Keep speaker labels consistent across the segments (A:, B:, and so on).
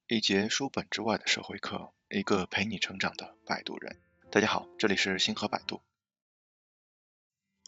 A: 一节书本之外的社会课，一个陪你成长的摆渡人。大家好，这里是星河摆渡。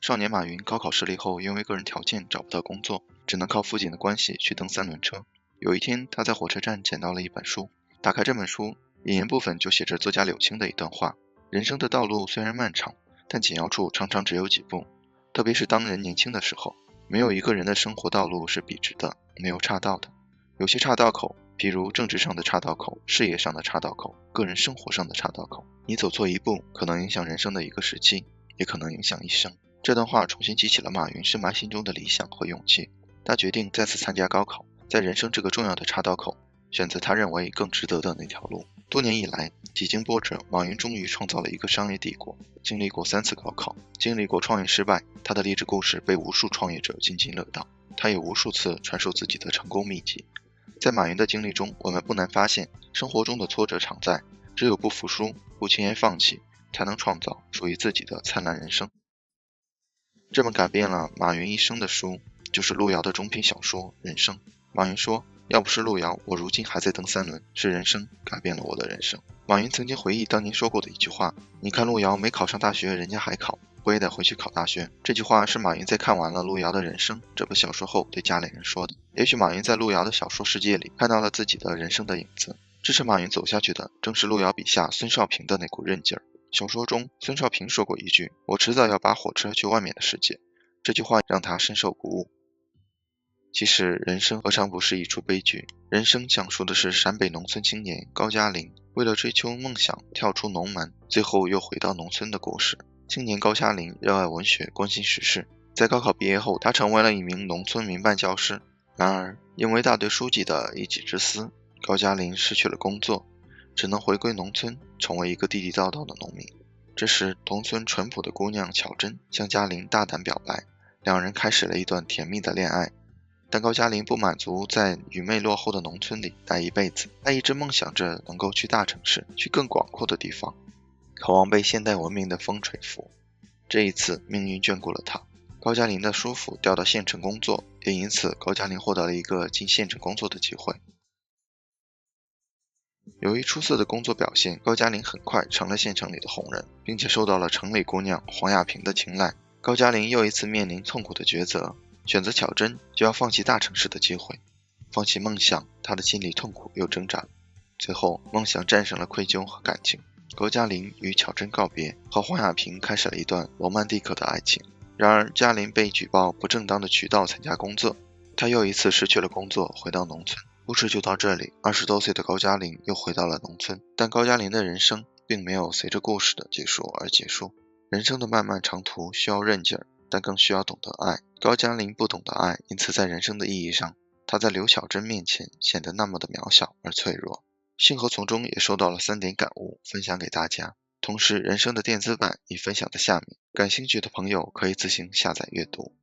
A: 少年马云高考失利后，因为个人条件找不到工作，只能靠附近的关系去蹬三轮车。有一天，他在火车站捡到了一本书，打开这本书，引言部分就写着作家柳青的一段话：人生的道路虽然漫长，但紧要处常常只有几步。特别是当人年轻的时候，没有一个人的生活道路是笔直的，没有岔道的。有些岔道口，譬如政治上的岔道口、事业上的岔道口、个人生活上的岔道口，你走错一步，可能影响人生的一个时期，也可能影响一生。这段话重新激起了马云深埋心中的理想和勇气，他决定再次参加高考，在人生这个重要的岔道口，选择他认为更值得的那条路。多年以来，几经波折，马云终于创造了一个商业帝国。经历过3次高考，经历过创业失败，他的励志故事被无数创业者津津乐道，他也无数次传授自己的成功秘籍。在马云的经历中，我们不难发现，生活中的挫折常在，只有不服输，不轻言放弃，才能创造属于自己的灿烂人生。这本改变了马云一生的书，就是路遥的中篇小说《人生》。马云说，要不是路遥，我如今还在蹬三轮，是人生改变了我的人生。马云曾经回忆当年说过的一句话，你看路遥没考上大学，人家还考，我也得回去考大学。这句话是马云在看完了路遥的人生这部小说后对家里人说的。也许马云在路遥的小说世界里看到了自己的人生的影子，支持马云走下去的正是路遥笔下孙少平的那股韧劲儿。小说中，孙少平说过一句，我迟早要扒火车去外面的世界。这句话让他深受鼓舞。其实人生何尝不是一出悲剧，人生讲述的是陕北农村青年高加林为了追求梦想跳出农门，最后又回到农村的故事。青年高加林热爱文学，关心时事，在高考毕业后，他成为了一名农村民办教师。然而因为大队书记的一己之私，高加林失去了工作，只能回归农村，成为一个地地道道的农民。这时同村淳朴的姑娘巧珍向加林大胆表白，两人开始了一段甜蜜的恋爱。但高加林不满足在愚昧落后的农村里待一辈子，他一直梦想着能够去大城市，去更广阔的地方，渴望被现代文明的风吹拂。这一次命运眷顾了他，高加林的叔父调到县城工作，也因此高加林获得了一个进县城工作的机会。由于出色的工作表现，高加林很快成了县城里的红人，并且受到了城里姑娘黄亚萍的青睐。高加林又一次面临痛苦的抉择，选择巧珍就要放弃大城市的机会，放弃梦想，他的心里痛苦又挣扎。最后梦想战胜了愧疚和感情，高加林与巧珍告别，和黄亚萍开始了一段罗曼蒂克的爱情。然而加林被举报不正当的渠道参加工作，他又一次失去了工作，回到农村。故事就到这里，20多岁的高加林又回到了农村，但高加林的人生并没有随着故事的结束而结束。人生的漫漫长途需要韧劲儿，但更需要懂得爱。高加林不懂得爱，因此在人生的意义上，他在刘巧珍面前显得那么的渺小而脆弱。星河从中也收到了3点感悟，分享给大家。同时人生的电子版已分享在下面，感兴趣的朋友可以自行下载阅读。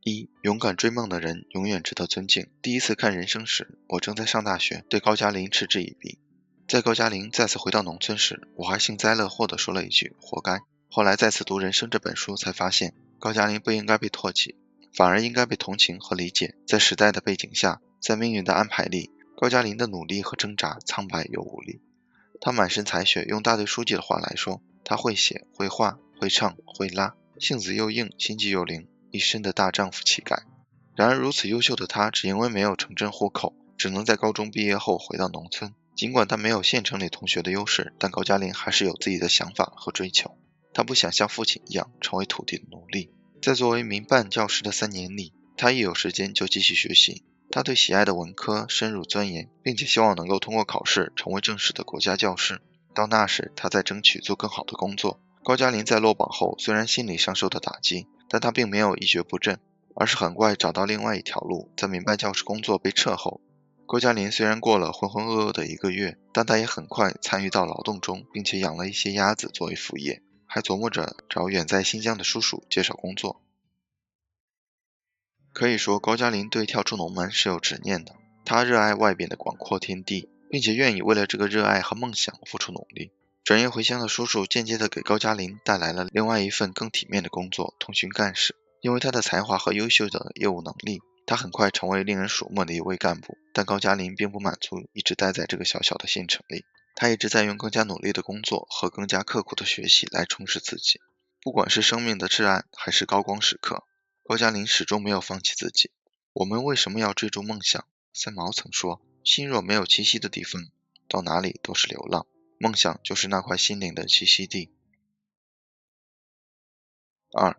A: 1. 勇敢追梦的人永远值得尊敬。第一次看人生时，我正在上大学，对高加林嗤之以鼻。在高加林再次回到农村时，我还幸灾乐祸地说了一句活该。后来再次读《人生》这本书，才发现高加林不应该被唾弃，反而应该被同情和理解。在时代的背景下，在命运的安排里，高加林的努力和挣扎苍白又无力。他满身才学，用大队书记的话来说，他会写会画会唱会拉，性子又硬心机又灵，一身的大丈夫气概。然而如此优秀的他，只因为没有城镇户口，只能在高中毕业后回到农村。尽管他没有县城里同学的优势，但高加林还是有自己的想法和追求。他不想像父亲一样成为土地的奴隶。在作为民办教师的3年里，他一有时间就继续学习。他对喜爱的文科深入钻研，并且希望能够通过考试成为正式的国家教师。到那时，他再争取做更好的工作。高加林在落榜后，虽然心理上受到打击，但他并没有一蹶不振，而是很快找到另外一条路。在民办教师工作被撤后，高加林虽然过了浑浑噩噩的1个月，但他也很快参与到劳动中，并且养了一些鸭子作为副业，还琢磨着找远在新疆的叔叔介绍工作。可以说高加林对跳出农门是有执念的，他热爱外边的广阔天地，并且愿意为了这个热爱和梦想付出努力。转业回乡的叔叔间接地给高加林带来了另外一份更体面的工作——通讯干事。因为他的才华和优秀的业务能力，他很快成为令人瞩目的一位干部，但高加林并不满足一直待在这个小小的县城里，他一直在用更加努力的工作和更加刻苦的学习来充实自己。不管是生命的至暗还是高光时刻，高加林始终没有放弃自己。我们为什么要追逐梦想？三毛曾说，心若没有栖息的地方，到哪里都是流浪。梦想就是那块心灵的栖息地。2.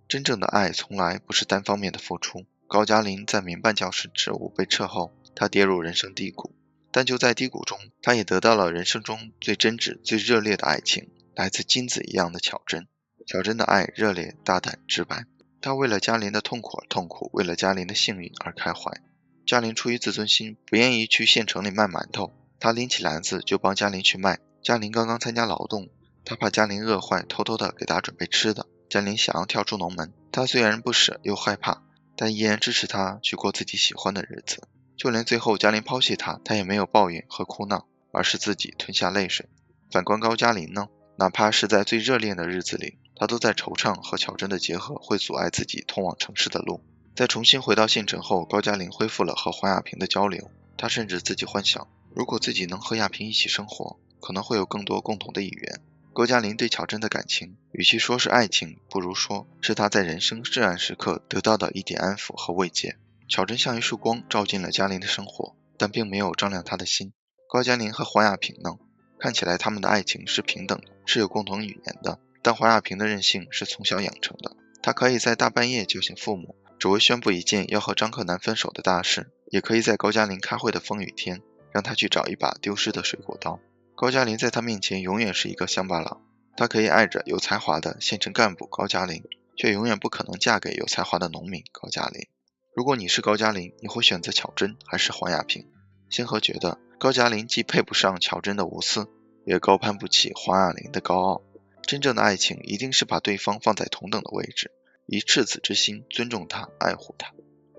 A: 真正的爱从来不是单方面的付出。高加林在民办教师职务被撤后，他跌入人生低谷，但就在低谷中，他也得到了人生中最真挚、最热烈的爱情，来自金子一样的巧珍。巧珍的爱热烈、大胆、直白，他为了嘉林的痛苦而痛苦，为了嘉林的幸运而开怀。嘉林出于自尊心，不愿意去县城里卖馒头，他拎起篮子就帮嘉林去卖。嘉林刚刚参加劳动，他怕嘉林饿坏，偷偷的给他准备吃的。嘉林想要跳出农门，他虽然不舍又害怕，但依然支持他去过自己喜欢的日子。就连最后嘉林抛弃他，他也没有抱怨和哭闹，而是自己吞下泪水。反观高加林呢，哪怕是在最热恋的日子里，他都在惆怅和巧珍的结合会阻碍自己通往城市的路。在重新回到县城后，高加林恢复了和黄亚萍的交流，他甚至自己幻想，如果自己能和亚萍一起生活，可能会有更多共同的语言。高加林对巧珍的感情，与其说是爱情，不如说是他在人生至暗时刻得到的一点安抚和慰藉。巧珍像一束光照进了嘉林的生活，但并没有照亮他的心。高加林和黄亚萍呢，看起来他们的爱情是平等的，是有共同语言的，但黄亚萍的任性是从小养成的。她可以在大半夜叫醒父母，只为宣布一件要和张克南分手的大事，也可以在高加林开会的风雨天，让他去找一把丢失的水果刀。高加林在他面前永远是一个乡巴佬，他可以爱着有才华的县城干部高加林，却永远不可能嫁给有才华的农民高加林。如果你是高加林，你会选择巧珍还是黄亚萍？星河觉得高加林既配不上巧珍的无私，也高攀不起黄亚林的高傲。真正的爱情一定是把对方放在同等的位置，以赤子之心尊重他，爱护他。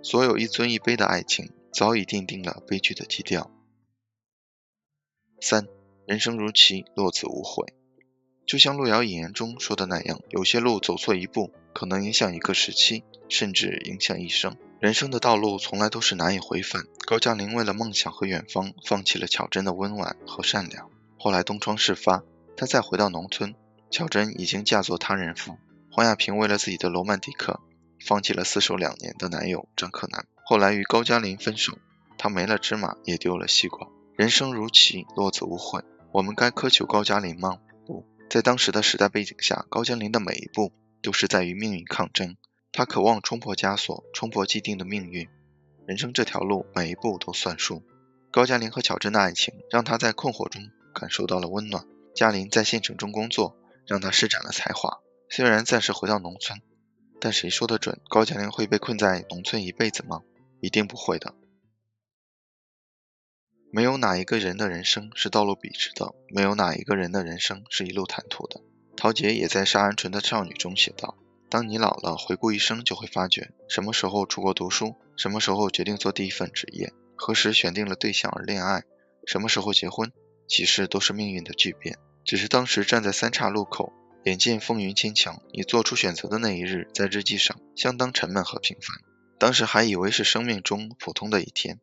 A: 所有一尊一卑的爱情，早已奠定了悲剧的基调。3. 人生如棋，落子无悔。就像路遥引言中说的那样，有些路走错一步，可能影响一个时期，甚至影响一生。人生的道路从来都是难以回返。高加林为了梦想和远方，放弃了巧珍的温婉和善良。后来东窗事发，他再回到农村，巧珍已经嫁作他人妇。黄亚萍为了自己的罗曼蒂克，放弃了厮守2年的男友张克南。后来与高加林分手，他没了芝麻，也丢了西瓜。人生如棋，落子无悔。我们该苛求高加林吗？不，在当时的时代背景下，高加林的每一步都是在与命运抗争。他渴望冲破枷锁，冲破既定的命运。人生这条路，每一步都算数。高加林和巧珍的爱情，让他在困惑中感受到了温暖。嘉林在县城中工作，让他施展了才华。虽然暂时回到农村，但谁说得准高加林会被困在农村一辈子吗？一定不会的。没有哪一个人的人生是道路笔直的，没有哪一个人的人生是一路坦途的。陶杰也在《杀鹌鹑的少女》中写道，当你老了，回顾一生，就会发觉什么时候出国读书，什么时候决定做第一份职业，何时选定了对象而恋爱，什么时候结婚，其实都是命运的巨变。只是当时站在三岔路口，眼见风云牵强，你做出选择的那一日，在日记上相当沉闷和平凡。当时还以为是生命中普通的一天。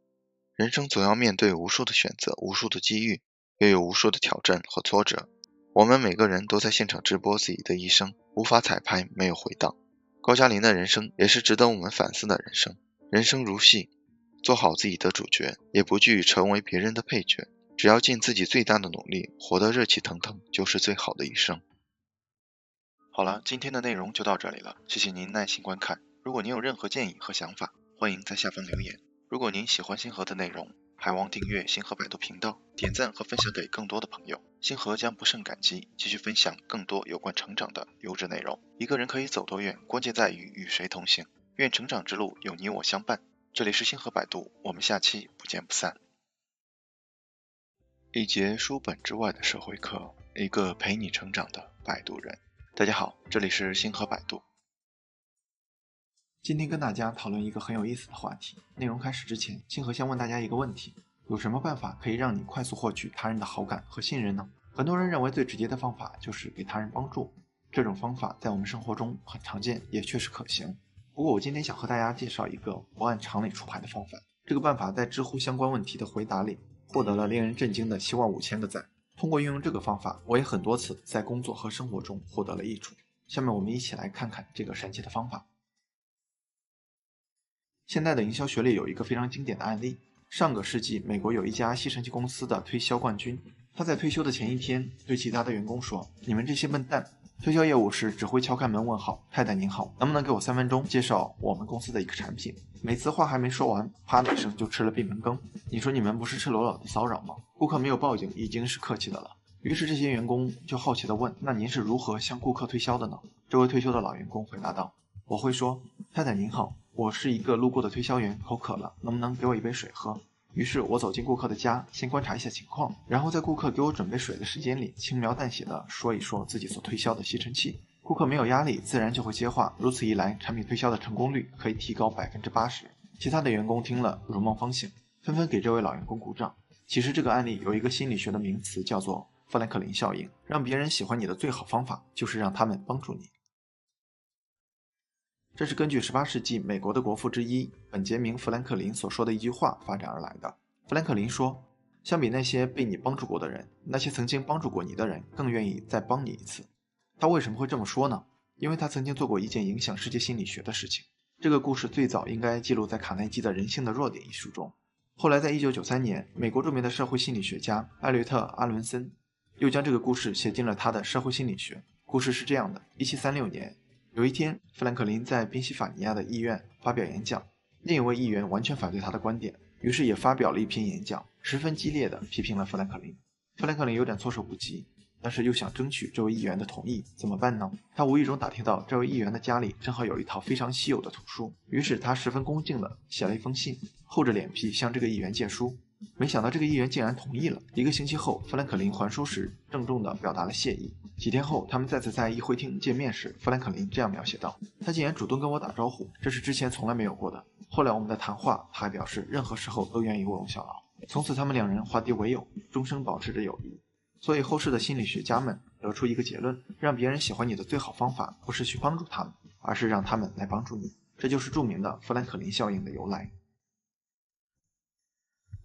A: 人生总要面对无数的选择，无数的机遇，又有无数的挑战和挫折。我们每个人都在现场直播自己的一生，无法彩排，没有回档。高加林的人生也是值得我们反思的人生。人生如戏，做好自己的主角，也不惧成为别人的配角。只要尽自己最大的努力，活得热气腾腾，就是最好的一生。好了，今天的内容就到这里了，谢谢您耐心观看。如果您有任何建议和想法，欢迎在下方留言。如果您喜欢星河的内容，还望订阅星河百度频道，点赞和分享给更多的朋友。星河将不胜感激，继续分享更多有关成长的优质内容。一个人可以走多远，关键在于与谁同行。愿成长之路有你我相伴。这里是星河百度，我们下期不见不散。一节书本之外的社会课，一个陪你成长的摆渡人。大家好，这里是星河百度。
B: 今天跟大家讨论一个很有意思的话题。内容开始之前，星河先问大家一个问题：有什么办法可以让你快速获取他人的好感和信任呢？很多人认为最直接的方法就是给他人帮助，这种方法在我们生活中很常见，也确实可行。不不过我今天想和大家介绍一个不按常理出牌的方法。这个办法在知乎相关问题的回答里获得了令人震惊的75000个赞。通过运用这个方法，我也很多次在工作和生活中获得了益处。下面我们一起来看看这个神奇的方法。现在的营销学里有一个非常经典的案例，上个世纪美国有一家吸尘器公司的推销冠军，他在退休的前一天对其他的员工说：“你们这些笨蛋，推销业务是只会敲开门问好，太太您好，能不能给我3分钟介绍我们公司的一个产品？”每次话还没说完，啪的一声就吃了闭门羹。你说你们不是赤裸裸的骚扰吗？顾客没有报警已经是客气的了。于是这些员工就好奇地问：“那您是如何向顾客推销的呢？”这位退休的老员工回答道：“我会说，太太您好，我是一个路过的推销员，口渴了，能不能给我一杯水喝？”于是我走进顾客的家，先观察一下情况，然后在顾客给我准备水的时间里，轻描淡写地说一说自己所推销的吸尘器。顾客没有压力，自然就会接话，如此一来，产品推销的成功率可以提高80%。其他的员工听了如梦方醒，纷纷给这位老员工鼓掌。其实这个案例有一个心理学的名词叫做富兰克林效应，让别人喜欢你的最好方法就是让他们帮助你。这是根据18世纪美国的国父之一本杰明·富兰克林所说的一句话发展而来的。富兰克林说，相比那些被你帮助过的人，那些曾经帮助过你的人更愿意再帮你一次。他为什么会这么说呢？因为他曾经做过一件影响世界心理学的事情。这个故事最早应该记录在卡耐基的《人性的弱点》一书中。后来在1993年，美国著名的社会心理学家艾略特·阿伦森又将这个故事写进了他的《社会心理学》。故事是这样的：1736年，有一天，富兰克林在宾夕法尼亚的议院发表演讲，另一位议员完全反对他的观点，于是也发表了一篇演讲，十分激烈地批评了富兰克林。富兰克林有点措手不及，但是又想争取这位议员的同意，怎么办呢？他无意中打听到这位议员的家里正好有一套非常稀有的图书，于是他十分恭敬地写了一封信，厚着脸皮向这个议员借书。没想到这个议员竟然同意了。1个星期后，富兰克林还书时郑重地表达了谢意。几天后，他们再次在议会厅见面时，富兰克林这样描写道：“他竟然主动跟我打招呼，这是之前从来没有过的。后来我们的谈话，他还表示任何时候都愿意为我效劳。从此他们2人化敌为友，终生保持着友谊。”所以后世的心理学家们得出一个结论：让别人喜欢你的最好方法不是去帮助他们，而是让他们来帮助你。这就是著名的富兰克林效应的由来。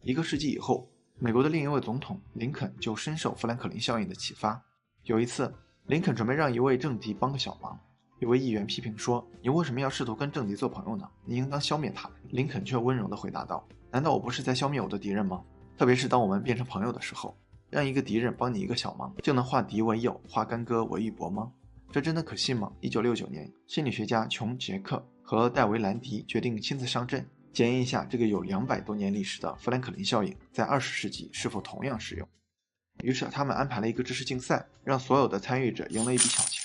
B: 1个世纪以后，美国的另一位总统林肯就深受富兰克林效应的启发。有一次，林肯准备让一位政敌帮个小忙，有位议员批评说：“你为什么要试图跟政敌做朋友呢？你应当消灭他们。”林肯却温柔地回答道：“难道我不是在消灭我的敌人吗？特别是当我们变成朋友的时候，让一个敌人帮你一个小忙，就能化敌为友，化干戈为玉帛吗？这真的可信吗？”1969年，心理学家琼·杰克和戴维·兰迪决定亲自上阵，检验一下这个有200多年历史的富兰克林效应在20世纪是否同样适用。于是他们安排了一个知识竞赛，让所有的参与者赢了一笔小钱。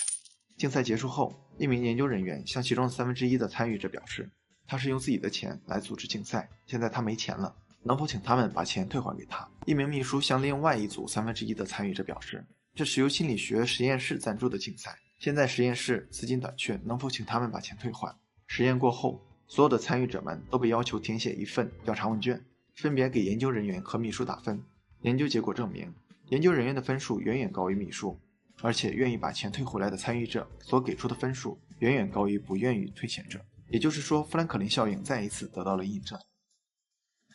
B: 竞赛结束后，一名研究人员向其中1/3的参与者表示，他是用自己的钱来组织竞赛，现在他没钱了，能否请他们把钱退还给他？一名秘书向另外一组1/3的参与者表示，这是由心理学实验室赞助的竞赛，现在实验室资金短缺，能否请他们把钱退还？实验过后，所有的参与者们都被要求填写一份调查问卷，分别给研究人员和秘书打分。研究结果证明，研究人员的分数远远高于秘书，而且愿意把钱退回来的参与者所给出的分数远远高于不愿意退钱者。也就是说，富兰克林效应再一次得到了印证。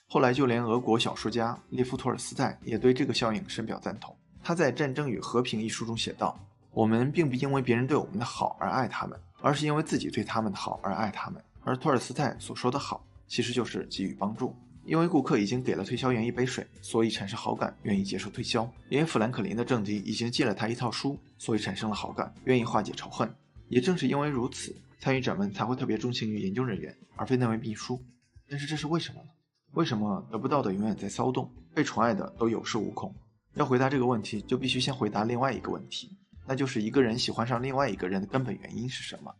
B: 后来就连俄国小说家列夫·托尔斯泰也对这个效应深表赞同。他在《战争与和平》一书中写道：“我们并不因为别人对我们的好而爱他们，而是因为自己对他们的好而爱他们。”而托尔斯泰所说的好，其实就是给予帮助。因为顾客已经给了推销员一杯水，所以产生好感，愿意接受推销。因为富兰克林的政敌已经借了他一套书，所以产生了好感，愿意化解仇恨。也正是因为如此，参与者们才会特别钟情于研究人员，而非那位秘书。但是这是为什么呢？为什么得不到的永远在骚动，被宠爱的都有恃无恐？要回答这个问题，就必须先回答另外一个问题，那就是一个人喜欢上另外一个人的根本原因是什么？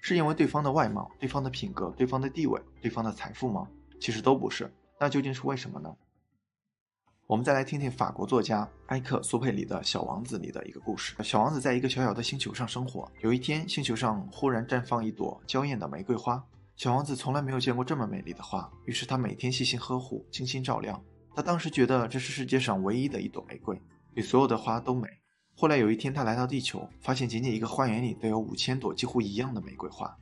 B: 是因为对方的外貌、对方的品格、对方的地位、对方的财富吗？其实都不是。那究竟是为什么呢？我们再来听听法国作家埃克苏佩里的《小王子》里的一个故事。小王子在一个小小的星球上生活，有一天，星球上忽然绽放一朵娇艳的玫瑰花。小王子从来没有见过这么美丽的花，于是他每天细心呵护，精心照料。他当时觉得这是世界上唯一的一朵玫瑰，比所有的花都美。后来有一天，他来到地球，发现仅仅一个花园里都有5000朵几乎一样的玫瑰花。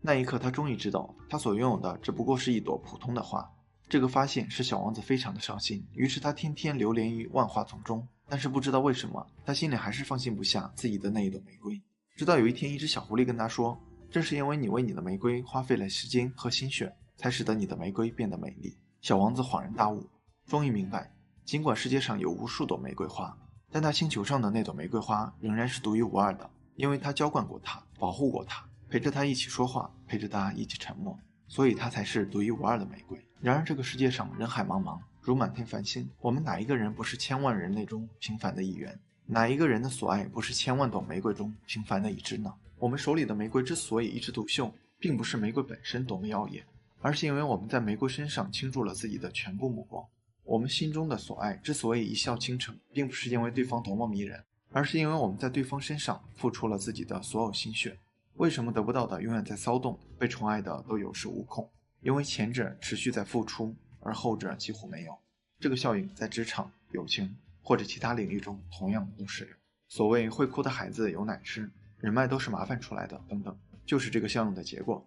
B: 那一刻，他终于知道，他所拥有的只不过是一朵普通的花。这个发现使小王子非常的伤心，于是他天天流连于万花丛中。但是不知道为什么，他心里还是放心不下自己的那一朵玫瑰。直到有一天，一只小狐狸跟他说：“正是因为你为你的玫瑰花费了时间和心血，才使得你的玫瑰变得美丽。”小王子恍然大悟，终于明白，尽管世界上有无数朵玫瑰花，但他星球上的那朵玫瑰花仍然是独一无二的，因为他浇灌过它，保护过它，陪着他一起说话，陪着他一起沉默，所以它才是独一无二的玫瑰。然而这个世界上人海茫茫，如满天繁星，我们哪一个人不是千万人类中平凡的一员？哪一个人的所爱不是千万朵玫瑰中平凡的一枝呢？我们手里的玫瑰之所以一枝独秀，并不是玫瑰本身多么耀眼，而是因为我们在玫瑰身上倾注了自己的全部目光。我们心中的所爱之所以一笑倾城，并不是因为对方多么迷人，而是因为我们在对方身上付出了自己的所有心血。为什么得不到的永远在骚动，被宠爱的都有恃无恐？因为前者持续在付出，而后者几乎没有。这个效应在职场、友情或者其他领域中同样都适用。所谓会哭的孩子有奶吃，人脉都是麻烦出来的等等，就是这个效应的结果。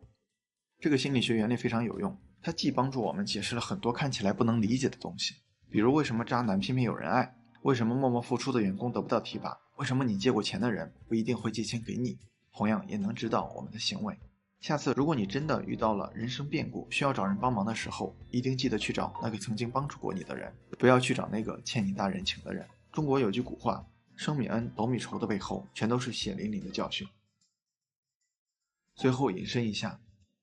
B: 这个心理学原理非常有用，它既帮助我们解释了很多看起来不能理解的东西，比如为什么渣男偏偏有人爱，为什么默默付出的员工得不到提拔，为什么你借过钱的人不一定会借钱给你，同样也能知道我们的行为。下次如果你真的遇到了人生变故，需要找人帮忙的时候，一定记得去找那个曾经帮助过你的人，不要去找那个欠你大人情的人。中国有句古话，升米恩斗米仇的背后全都是血淋淋的教训。最后引申一下，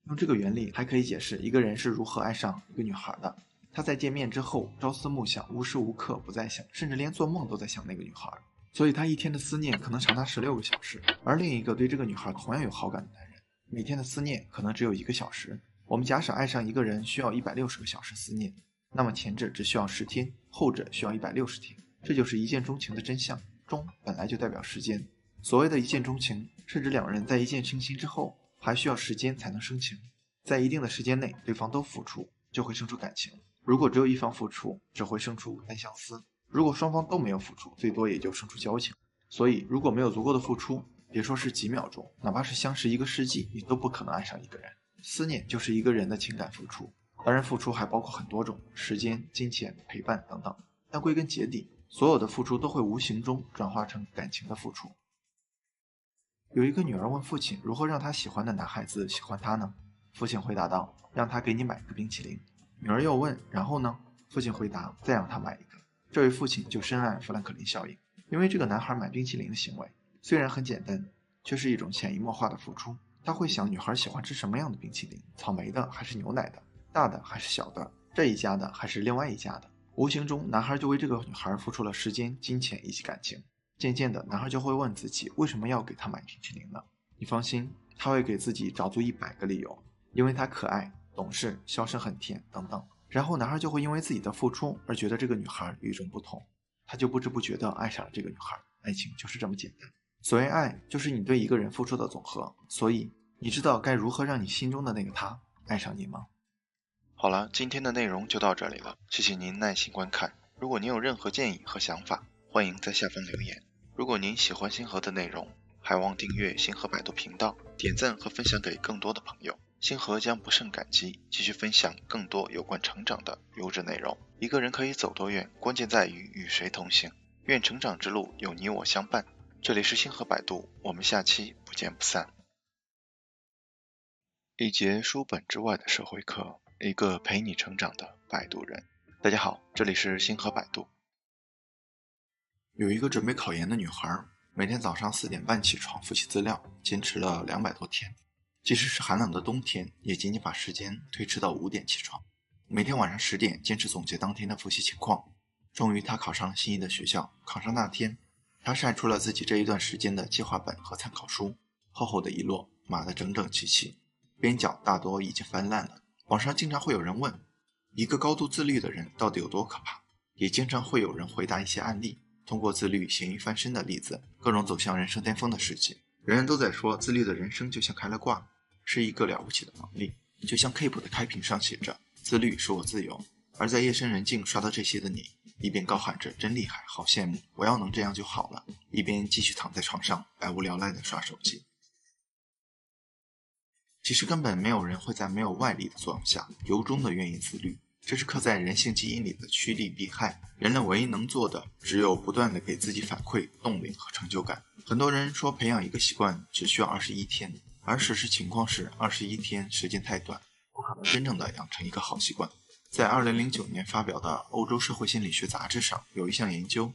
B: 用这个原理还可以解释一个人是如何爱上一个女孩的。他在见面之后朝思暮想，无时无刻不在想，甚至连做梦都在想那个女孩，所以他一天的思念可能长达16个小时。而另一个对这个女孩同样有好感的男人，每天的思念可能只有1个小时。我们假设爱上一个人需要160个小时思念，那么前者只需要10天，后者需要160天。这就是一见钟情的真相，钟本来就代表时间。所谓的一见钟情，是指两人在一见倾心之后还需要时间才能生情，在一定的时间内对方都付出，就会生出感情。如果只有一方付出，只会生出单相思；如果双方都没有付出，最多也就生出交情。所以如果没有足够的付出，别说是几秒钟，哪怕是相识1个世纪，你都不可能爱上一个人。思念就是一个人的情感付出，当然付出还包括很多种，时间、金钱、陪伴等等，但归根结底，所有的付出都会无形中转化成感情的付出。有一个女儿问父亲如何让她喜欢的男孩子喜欢她呢？父亲回答道：让他给你买个冰淇淋。女儿又问：然后呢？父亲回答：再让他买一个。这位父亲就深谙富兰克林效应，因为这个男孩买冰淇淋的行为虽然很简单，却是一种潜移默化的付出。他会想女孩喜欢吃什么样的冰淇淋，草莓的还是牛奶的，大的还是小的，这一家的还是另外一家的。无形中，男孩就为这个女孩付出了时间、金钱以及感情。渐渐的，男孩就会问自己为什么要给她买冰淇淋呢？你放心，他会给自己找足100个理由，因为她可爱、懂事、笑声很甜等等。然后男孩就会因为自己的付出而觉得这个女孩与众不同，他就不知不觉地爱上了这个女孩。爱情就是这么简单。所谓爱，就是你对一个人付出的总和。所以，你知道该如何让你心中的那个他爱上你吗？
A: 好了，今天的内容就到这里了，谢谢您耐心观看。如果您有任何建议和想法，欢迎在下方留言。如果您喜欢星河的内容，还望订阅星河百度频道，点赞和分享给更多的朋友。星河将不胜感激，继续分享更多有关成长的优质内容。一个人可以走多远，关键在于与谁同行。愿成长之路有你我相伴。这里是星河百度，我们下期不见不散。一节书本之外的社会课，一个陪你成长的摆渡人。大家好，这里是星河百度。
B: 有一个准备考研的女孩，每天早上4点半起床复习资料，坚持了200多天。即使是寒冷的冬天，也仅仅把时间推迟到5点起床。每天晚上10点坚持总结当天的复习情况。终于她考上了心仪的学校。考上那天，她晒出了自己这一段时间的计划本和参考书，厚厚的一摞，码得整整齐齐，边角大多已经翻烂了。网上经常会有人问，一个高度自律的人到底有多可怕？也经常会有人回答一些案例，通过自律咸鱼翻身的例子，各种走向人生巅峰的事迹。人人都在说自律的人生就像开了挂，是一个了不起的能力。就像 Keep 的开屏上写着，自律是我自由。而在夜深人静刷到这些的你，一边高喊着真厉害，好羡慕，我要能这样就好了，一边继续躺在床上百无聊赖地刷手机。其实根本没有人会在没有外力的作用下由衷的愿意自律，这是刻在人性基因里的趋利避害。人类唯一能做的只有不断的给自己反馈、动力和成就感。很多人说培养一个习惯只需要21天，而事实情况是21天时间太短，不可能真正的养成一个好习惯。在2009年发表的《欧洲社会心理学杂志》上有一项研究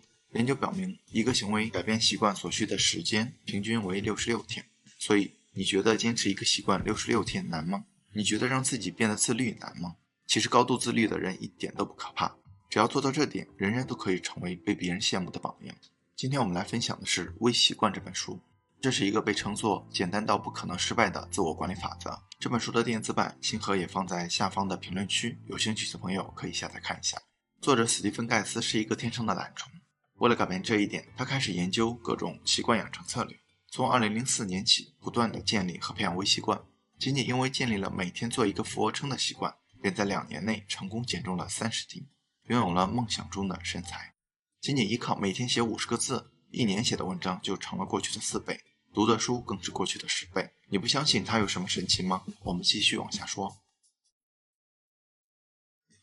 B: 表明，一个行为改变习惯所需的时间平均为66天。所以你觉得坚持一个习惯66天难吗？你觉得让自己变得自律难吗？其实高度自律的人一点都不可怕，只要做到这点，人人都可以成为被别人羡慕的榜样。今天我们来分享的是《微习惯》这本书，这是一个被称作简单到不可能失败的自我管理法则。这本书的电子版星河也放在下方的评论区，有兴趣的朋友可以下载看一下。作者史蒂芬·盖茨是一个天生的懒虫，为了改变这一点，他开始研究各种习惯养成策略，从2004年起不断地建立和培养微习惯。仅仅因为建立了每天做一个俯卧撑的习惯，便在2年内成功减重了30斤，拥有了梦想中的身材。仅仅依靠每天写50个字，1年写的文章就成了过去的4倍，读的书更是过去的10倍。你不相信它有什么神奇吗？我们继续往下说。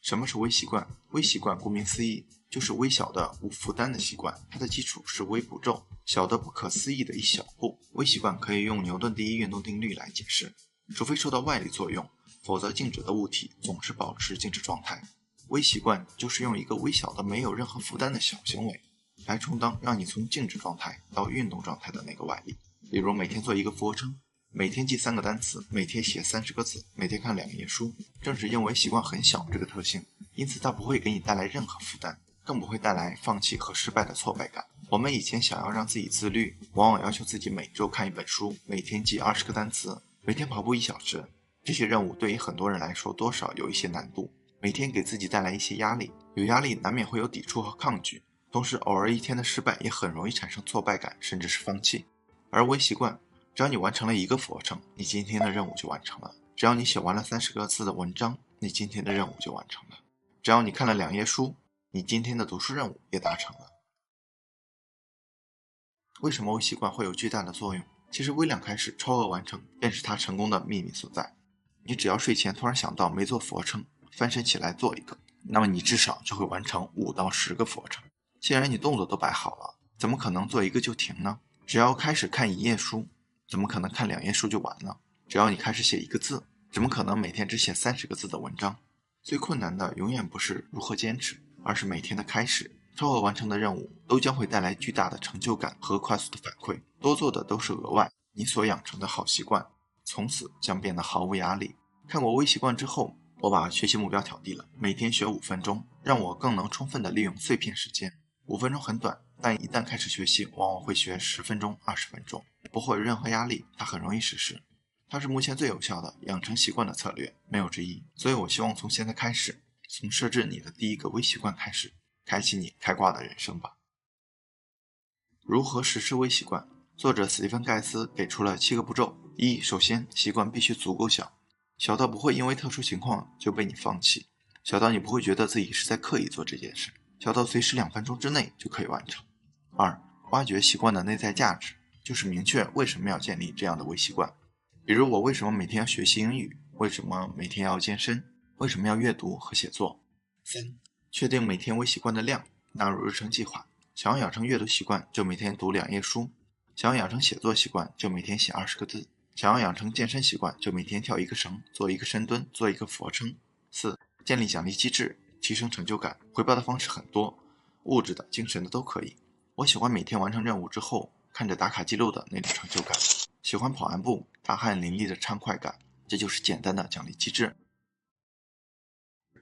B: 什么是微习惯？微习惯顾名思义，就是微小的无负担的习惯，它的基础是微步骤，小的不可思议的一小步。微习惯可以用牛顿第一运动定律来解释，除非受到外力作用，否则静止的物体总是保持静止状态。微习惯就是用一个微小的没有任何负担的小行为来充当让你从静止状态到运动状态的那个外力。比如每天做一个俯卧撑，每天记3个单词，每天写30个字，每天看2页书。正是因为习惯很小这个特性，因此它不会给你带来任何负担，更不会带来放弃和失败的挫败感。我们以前想要让自己自律，往往要求自己每周看1本书，每天记20个单词，每天跑步1小时。这些任务对于很多人来说多少有一些难度，每天给自己带来一些压力，有压力难免会有抵触和抗拒，同时偶尔一天的失败也很容易产生挫败感，甚至是放弃。而微习惯，只要你完成了1个俯卧撑，你今天的任务就完成了；只要你写完了30个字的文章，你今天的任务就完成了；只要你看了2页书，你今天的读书任务也达成了。为什么微习惯会有巨大的作用？其实微量开始，超额完成便是它成功的秘密所在。你只要睡前突然想到没做俯卧撑，翻身起来做一个，那么你至少就会完成5到10个俯卧撑。既然你动作都摆好了，怎么可能做一个就停呢？只要开始看1页书，怎么可能看2页书就完了？只要你开始写1个字，怎么可能每天只写30个字的文章？最困难的永远不是如何坚持，而是每天的开始。超额完成的任务都将会带来巨大的成就感和快速的反馈，多做的都是额外，你所养成的好习惯从此将变得毫无压力。看过微习惯之后，我把学习目标调低了，每天学5分钟，让我更能充分地利用碎片时间。5分钟很短，但一旦开始学习，往往会学10分钟、20分钟，不会有任何压力，它很容易实施。它是目前最有效的养成习惯的策略，没有之一。所以我希望从现在开始，从设置你的第1个微习惯开始，开启你开挂的人生吧。如何实施微习惯？作者史蒂芬·盖茨给出了7个步骤。1. 首先，习惯必须足够小，小到不会因为特殊情况就被你放弃，小到你不会觉得自己是在刻意做这件事，小到随时2分钟之内就可以完成。2. 挖掘习惯的内在价值，就是明确为什么要建立这样的微习惯。比如我为什么每天要学习英语？为什么每天要健身？为什么要阅读和写作？3. 确定每天微习惯的量，纳入日程计划。想要养成阅读习惯，就每天读2页书；想要养成写作习惯，就每天写20个字；想要养成健身习惯，就每天跳1个绳，做1个深蹲，做1个俯卧撑。4. 建立奖励机制，提升成就感。回报的方式很多，物质的、精神的都可以。我喜欢每天完成任务之后，看着打卡记录的那种成就感，喜欢跑完步，大汗淋漓的畅快感，这就是简单的奖励机制。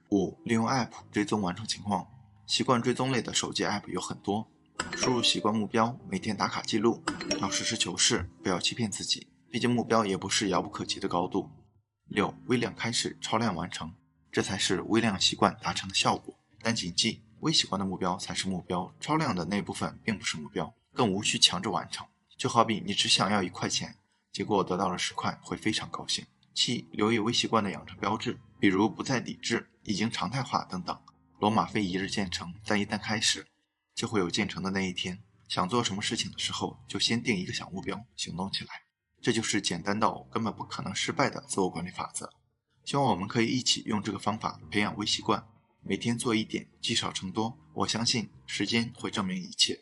B: 5. 利用 App 追踪完成情况。习惯追踪类的手机 App 有很多，输入习惯目标，每天打卡记录，要实事求是，不要欺骗自己，毕竟目标也不是遥不可及的高度。6. 微量开始，超量完成，这才是微量习惯达成的效果。但谨记，微习惯的目标才是目标，超量的那部分并不是目标，更无需强制完成。就好比你只想要1块钱，结果得到了10块，会非常高兴。7. 留意微习惯的养成标志，比如不再抵制，已经常态化等等。罗马非一日建成，但一旦开始，就会有建成的那一天。想做什么事情的时候，就先定一个小目标，行动起来。这就是简单到根本不可能失败的自我管理法则。希望我们可以一起用这个方法培养微习惯，每天做一点，积少成多。我相信时间会证明一切。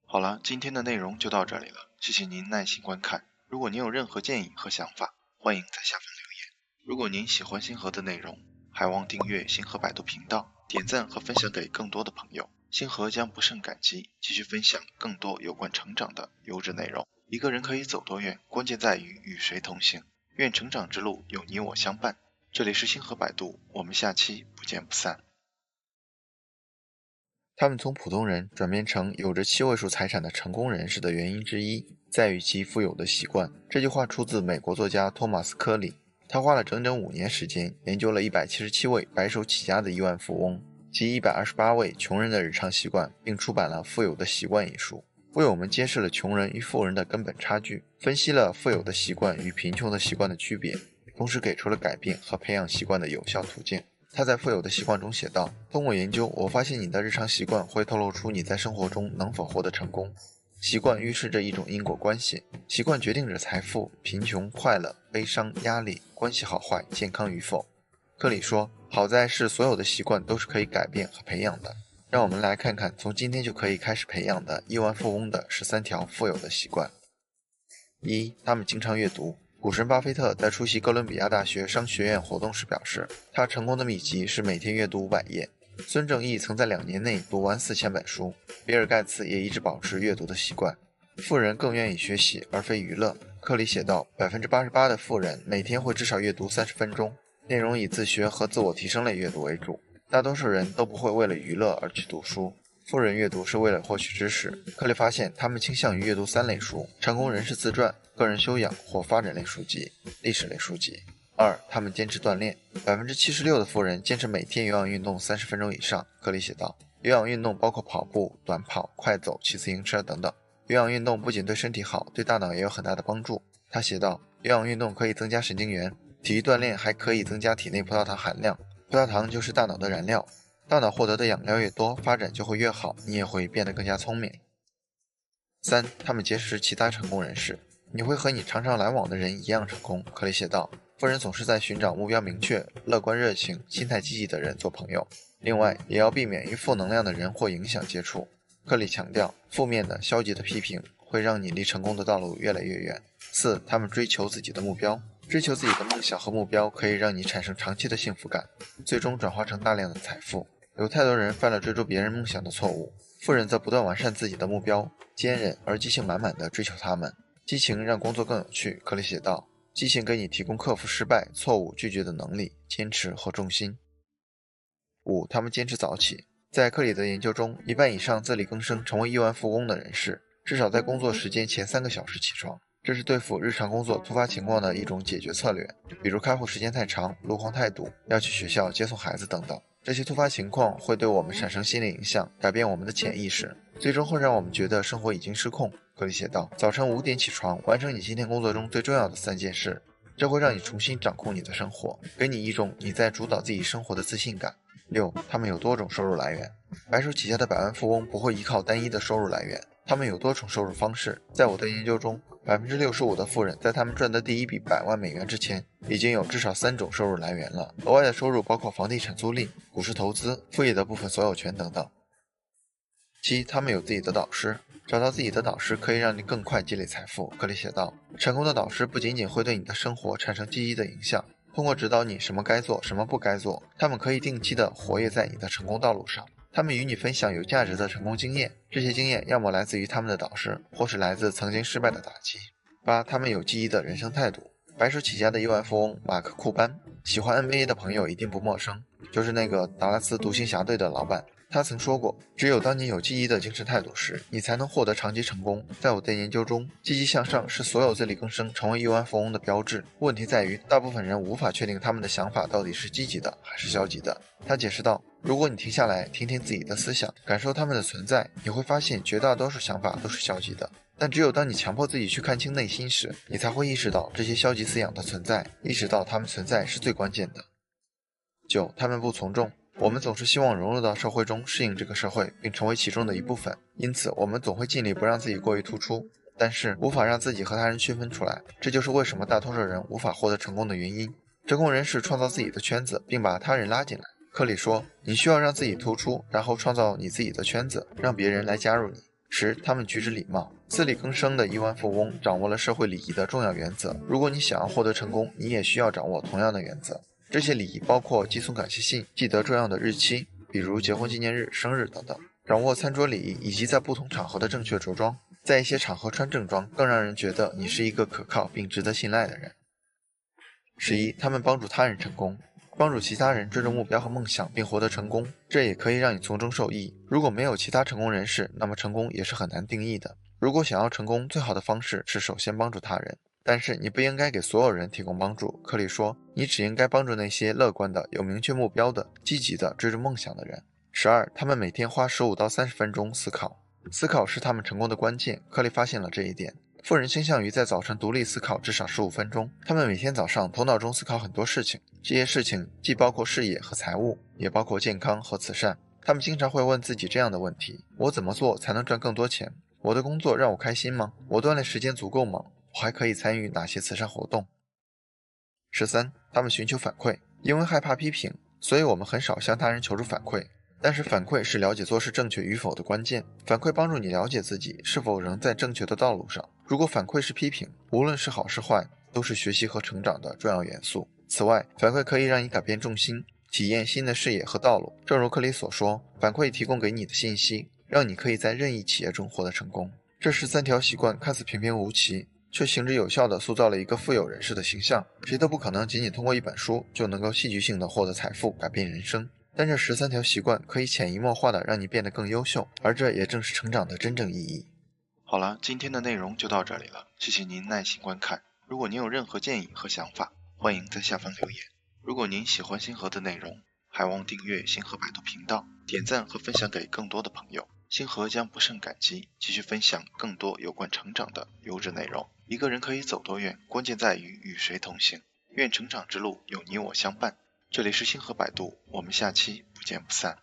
A: 好了，今天的内容就到这里了，谢谢您耐心观看。如果您有任何建议和想法，欢迎在下方留言。如果您喜欢星河的内容，还望订阅星河百度频道，点赞和分享给更多的朋友。星河将不胜感激，继续分享更多有关成长的优质内容。一个人可以走多远，关键在于与谁同行。愿成长之路有你我相伴。这里是星河百度，我们下期不见不散。他们从普通人转变成有着7位数财产的成功人士的原因之一，在于其富有的习惯。这句话出自美国作家托马斯·科里，他花了整整5年时间，研究了177位白手起家的亿万富翁及128位穷人的日常习惯，并出版了《富有的习惯》一书，为我们揭示了穷人与富人的根本差距，分析了富有的习惯与贫穷的习惯的区别，同时给出了改变和培养习惯的有效途径。他在富有的习惯中写道，通过研究，我发现你的日常习惯会透露出你在生活中能否获得成功。习惯预示着一种因果关系，习惯决定着财富、贫穷、快乐、悲伤、压力、关系好坏、健康与否。克里说，好在是所有的习惯都是可以改变和培养的。让我们来看看从今天就可以开始培养的亿万富翁的13条富有的习惯。1. 他们经常阅读。股神巴菲特在出席哥伦比亚大学商学院活动时表示，他成功的秘籍是每天阅读500页。孙正义曾在2年内读完4000本书，比尔盖茨也一直保持阅读的习惯。富人更愿意学习而非娱乐。克里写道，88%的富人每天会至少阅读30分钟，内容以自学和自我提升类阅读为主。大多数人都不会为了娱乐而去读书，富人阅读是为了获取知识。克里发现他们倾向于阅读3类书：成功人士自传、个人修养或发展类书籍、历史类书籍。2. 他们坚持锻炼。76%的富人坚持每天有氧运动30分钟以上。克里写道，有氧运动包括跑步、短跑、快走、骑自行车等等。有氧运动不仅对身体好，对大脑也有很大的帮助。他写道，有氧运动可以增加神经元，体育锻炼还可以增加体内葡萄糖含量。葡萄糖就是大脑的燃料，大脑获得的养料越多，发展就会越好，你也会变得更加聪明。3. 他们结识其他成功人士。你会和你常常来往的人一样成功。克里写道，富人总是在寻找目标明确、乐观热情、心态积极的人做朋友。另外，也要避免与负能量的人或影响接触。克里强调，负面的、消极的批评会让你离成功的道路越来越远。4. 他们追求自己的目标。追求自己的梦想和目标可以让你产生长期的幸福感，最终转化成大量的财富。有太多人犯了追逐别人梦想的错误，富人则不断完善自己的目标，坚韧而激情满满地追求他们。激情让工作更有趣。克里写道，激情给你提供克服失败、错误、拒绝的能力、坚持和重心。5. 他们坚持早起。在克里的研究中，1半以上自力更生成为亿万富翁的人士，至少在工作时间前3个小时起床。这是对付日常工作突发情况的一种解决策略，比如开会时间太长、路况太堵、要去学校接送孩子等等。这些突发情况会对我们产生心理影响，改变我们的潜意识，最终会让我们觉得生活已经失控。克里写道，早晨5点起床，完成你今天工作中最重要的3件事，这会让你重新掌控你的生活，给你一种你在主导自己生活的自信感。6. 他们有多种收入来源。白手起家的百万富翁不会依靠单一的收入来源，他们有多种收入方式。在我的研究中，65%的富人在他们赚得第一笔100万美元之前，已经有至少3种收入来源了。额外的收入包括房地产租赁、股市投资、副业的部分所有权等等。7. 他们有自己的导师。找到自己的导师可以让你更快积累财富。克里写道，成功的导师不仅仅会对你的生活产生积极的影响，通过指导你什么该做，什么不该做，他们可以定期的活跃在你的成功道路上。他们与你分享有价值的成功经验，这些经验要么来自于他们的导师，或是来自曾经失败的打击。8. 他们有积极的人生态度。白手起家的亿万富翁马克·库班，喜欢 NBA 的朋友一定不陌生，就是那个达拉斯独行侠队的老板。他曾说过，只有当你有积极的精神态度时，你才能获得长期成功。在我的研究中，积极向上是所有自力更生成为亿万富翁的标志。问题在于，大部分人无法确定他们的想法到底是积极的还是消极的。他解释道，如果你停下来听听自己的思想，感受他们的存在，你会发现绝大多数想法都是消极的。但只有当你强迫自己去看清内心时，你才会意识到这些消极思想的存在，意识到它们存在是最关键的。9. 他们不从众。我们总是希望融入到社会中，适应这个社会，并成为其中的一部分，因此我们总会尽力不让自己过于突出。
B: 但是无法让自己和他人区分出来，这就是为什么大多数人无法获得成功的原因。成功人士创造自己的圈子，并把他人拉进来。柯里说，你需要让自己突出，然后创造你自己的圈子，让别人来加入你。10. 他们举止礼貌。自力更生的亿万富翁掌握了社会礼仪的重要原则。如果你想要获得成功，你也需要掌握同样的原则。这些礼仪包括寄送感谢信、记得重要的日期，比如结婚纪念日、生日等等，掌握餐桌礼仪以及在不同场合的正确着装。在一些场合穿正装，更让人觉得你是一个可靠并值得信赖的人。11. 他们帮助他人成功。帮助其他人追逐目标和梦想并获得成功，这也可以让你从中受益。如果没有其他成功人士，那么成功也是很难定义的。如果想要成功，最好的方式是首先帮助他人，但是你不应该给所有人提供帮助。柯里说，你只应该帮助那些乐观的、有明确目标的、积极的追逐梦想的人。12. 他们每天花15到30分钟思考。思考是他们成功的关键，柯里发现了这一点。富人倾向于在早晨独立思考至少15分钟，他们每天早上头脑中思考很多事情，这些事情既包括事业和财务，也包括健康和慈善。他们经常会问自己这样的问题：我怎么做才能赚更多钱？我的工作让我开心吗？我锻炼时间足够吗？我还可以参与哪些慈善活动？13. 他们寻求反馈。因为害怕批评，所以我们很少向他人求助反馈。但是反馈是了解做事正确与否的关键，反馈帮助你了解自己是否仍在正确的道路上。如果反馈是批评，无论是好是坏，都是学习和成长的重要元素。此外，反馈可以让你改变重心，体验新的视野和道路。正如克里所说，反馈提供给你的信息，让你可以在任意企业中获得成功。这13条习惯看似平平无奇，却行之有效地塑造了一个富有人士的形象。谁都不可能仅仅通过一本书就能够戏剧性地获得财富，改变人生。但这13条习惯可以潜移默化地让你变得更优秀，而这也正是成长的真正意义。
A: 好了，今天的内容就到这里了，谢谢您耐心观看。如果您有任何建议和想法，欢迎在下方留言。如果您喜欢星河的内容，还望订阅星河百度频道，点赞和分享给更多的朋友。星河将不胜感激，继续分享更多有关成长的优质内容。一个人可以走多远，关键在于与谁同行。愿成长之路有你我相伴。这里是星河百度，我们下期不见不散。